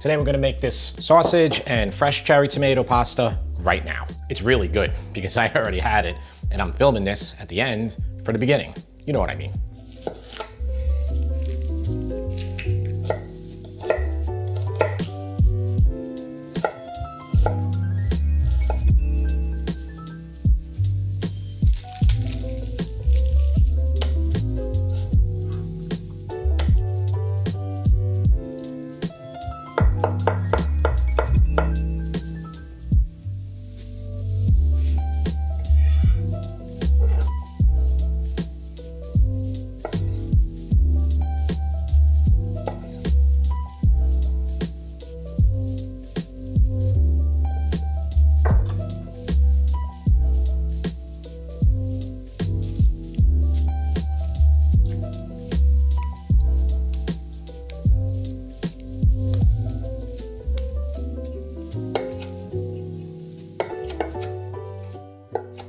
Today we're gonna make this sausage and fresh cherry tomato pasta right now. It's really good because I already had it and I'm filming this at the end for the beginning. You know what I mean.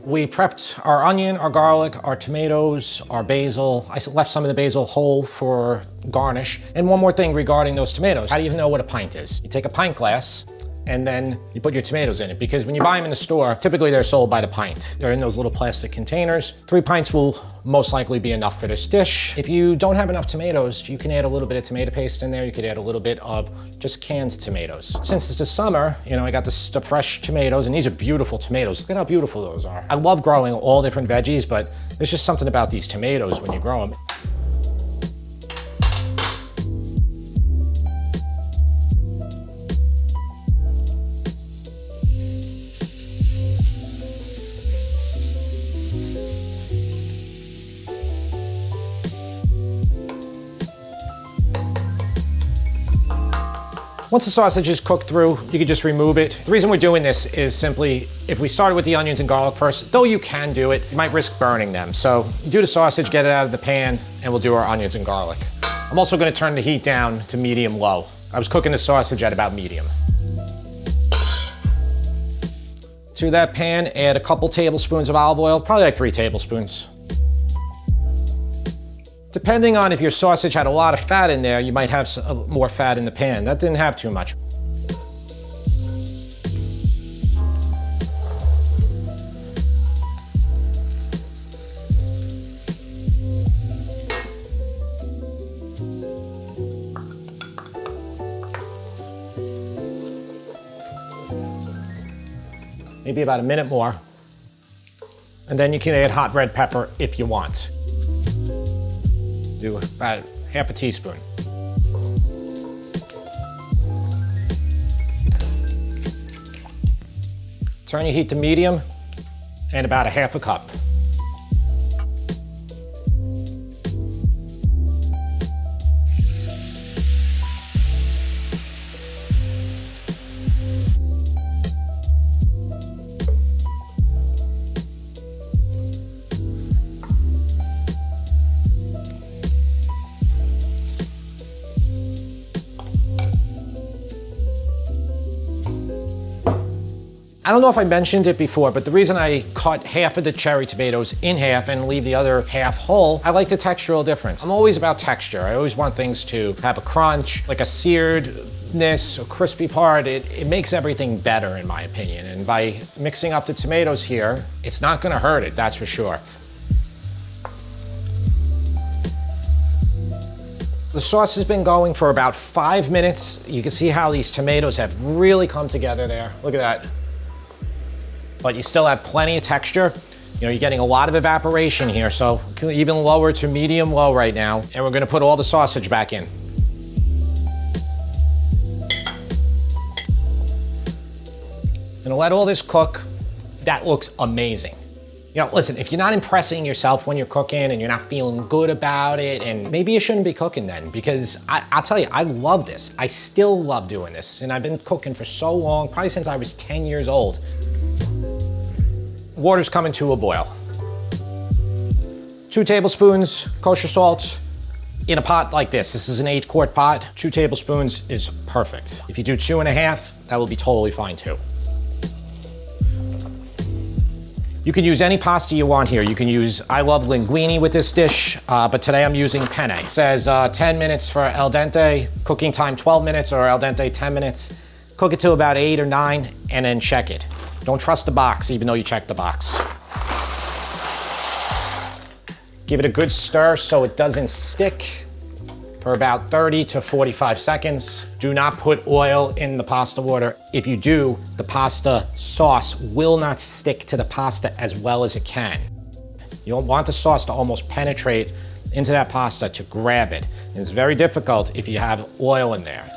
We prepped our onion, our garlic, our tomatoes, our basil. I left some of the basil whole for garnish. And one more thing regarding those tomatoes. How do you even know what a pint is? You take a pint glass and then you put your tomatoes in it, because when you buy them in the store, typically they're sold by the pint. They're in those little plastic containers. 3 pints will most likely be enough for this dish. If you don't have enough tomatoes, you can add a little bit of tomato paste in there. You could add a little bit of just canned tomatoes. Since it's the summer, you know, I got the fresh tomatoes, and these are beautiful tomatoes. Look at how beautiful those are. I love growing all different veggies, but there's just something about these tomatoes when you grow them. Once the sausage is cooked through, you can just remove it. The reason we're doing this is simply, if we started with the onions and garlic first, though you can do it, you might risk burning them. So do the sausage, get it out of the pan, and we'll do our onions and garlic. I'm also gonna turn the heat down to medium-low. I was cooking the sausage at about medium. To that pan, add a couple tablespoons of olive oil, probably like 3 tablespoons. Depending on if your sausage had a lot of fat in there, you might have more fat in the pan. That didn't have too much. Maybe about a minute more. And then you can add hot red pepper if you want. Do about half a teaspoon. Turn your heat to medium and about a half a cup. I don't know if I mentioned it before, but the reason I cut half of the cherry tomatoes in half and leave the other half whole, I like the textural difference. I'm always about texture. I always want things to have a crunch, like a searedness, a crispy part. It makes everything better, in my opinion. And by mixing up the tomatoes here, it's not gonna hurt it, that's for sure. The sauce has been going for about 5 minutes. You can see how these tomatoes have really come together there. Look at that. But you still have plenty of texture. You know, you're getting a lot of evaporation here, so even lower to medium low right now. And we're gonna put all the sausage back in. Gonna let all this cook. That looks amazing. You know, listen, if you're not impressing yourself when you're cooking and you're not feeling good about it, and maybe you shouldn't be cooking then, because I'll tell you, I love this. I still love doing this, and I've been cooking for so long, probably since I was 10 years old. Water's coming to a boil. 2 tablespoons kosher salt in a pot like this. This is an 8-quart pot. 2 tablespoons is perfect. If you do 2.5, that will be totally fine too. You can use any pasta you want here. You can use, I love linguine with this dish, but today I'm using penne. It says 10 minutes for al dente, cooking time 12 minutes, or al dente 10 minutes. Cook it to about 8 or 9, and then check it. Don't trust the box, even though you checked the box. Give it a good stir so it doesn't stick for about 30 to 45 seconds. Do not put oil in the pasta water. If you do, the pasta sauce will not stick to the pasta as well as it can. You don't want the sauce to almost penetrate into that pasta to grab it. And it's very difficult if you have oil in there.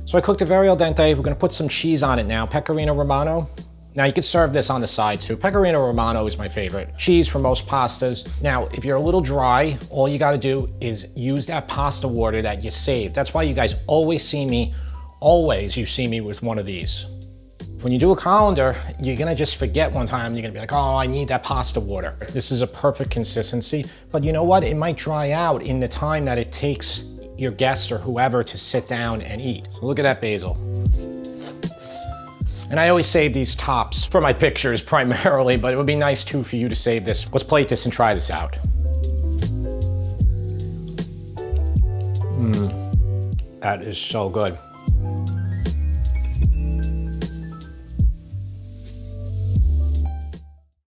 So I cooked it very al dente. We're gonna put some cheese on it now, Pecorino Romano. Now you could serve this on the side too. Pecorino Romano is my favorite cheese for most pastas. Now, if you're a little dry, all you gotta do is use that pasta water that you saved. That's why you guys always see me with one of these. When you do a colander, you're gonna just forget one time. You're gonna be like, oh, I need that pasta water. This is a perfect consistency, but you know what? It might dry out in the time that it takes your guest or whoever to sit down and eat. So look at that basil. And I always save these tops for my pictures primarily, but it would be nice too for you to save this. Let's plate this and try this out. That is so good.